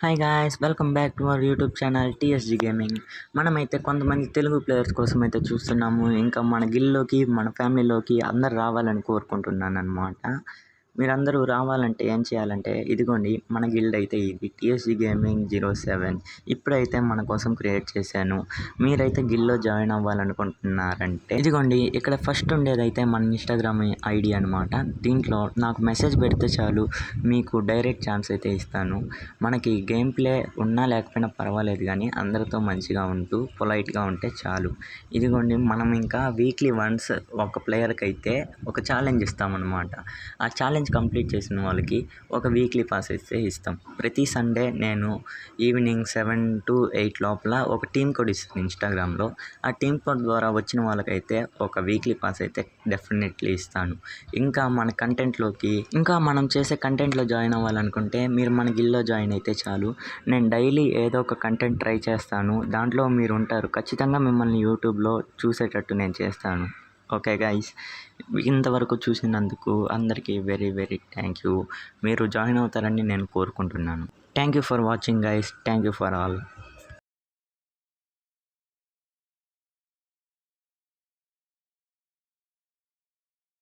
Hi guys, welcome back to our YouTube channel TSG gaming. మనమైతే కొంతమంది Telugu players కోసం అయితే చూస్తున్నాము. ఇంకా మన గిల్లోకి మన ఫ్యామిలీలోకి అందరు రావాలని కోరుకుంటున్నాను అనమాట. మీరందరూ రావాలంటే ఏం చేయాలంటే ఇదిగోండి, మన గిల్డ్ అయితే ఇది టీఎస్జీ గేమింగ్ 07. ఇప్పుడైతే మన కోసం క్రియేట్ చేశాను. మీరైతే గిల్లో జాయిన్ అవ్వాలనుకుంటున్నారంటే ఇదిగోండి, ఇక్కడ ఫస్ట్ ఉండేదైతే మన ఇన్స్టాగ్రామ్ ఐడి అనమాట. దీంట్లో నాకు మెసేజ్ పెడితే చాలు, మీకు డైరెక్ట్ ఛాన్స్ అయితే ఇస్తాను. మనకి గేమ్ ప్లే ఉన్నా లేకపోయినా పర్వాలేదు, కానీ అందరితో మంచిగా ఉంటూ పొలైట్గా ఉంటే చాలు. ఇదిగోండి, మనం ఇంకా వీక్లీ వన్స్ ఒక ప్లేయర్కి అయితే ఒక ఛాలెంజ్ ఇస్తామన్నమాట. ఆ ఛాలెంజ్ కంప్లీట్ చేసిన వాళ్ళకి ఒక వీక్లీ పాస్ అయితే ఇస్తాం. ప్రతి సండే నేను ఈవినింగ్ 7 to 8 లోపల ఒక టీమ్ కోడ్ ఇస్తాను ఇన్స్టాగ్రామ్లో. ఆ టీమ్ కోడ్ ద్వారా వచ్చిన వాళ్ళకైతే ఒక వీక్లీ పాస్ అయితే డెఫినెట్లీ ఇస్తాను. ఇంకా మనం చేసే కంటెంట్లో జాయిన్ అవ్వాలనుకుంటే మీరు మన గిల్లో జాయిన్ అయితే చాలు. నేను డైలీ ఏదో ఒక కంటెంట్ ట్రై చేస్తాను. దాంట్లో మీరు ఉంటారు, ఖచ్చితంగా మిమ్మల్ని యూట్యూబ్లో చూసేటట్టు నేను చేస్తాను. ఓకే గైస్, ఇంతవరకు చూసినందుకు అందరికీ వెరీ వెరీ థ్యాంక్ యూ. మీరు జాయిన్ అవుతారని నేను కోరుకుంటున్నాను. Thank you for watching guys. Thank you for all.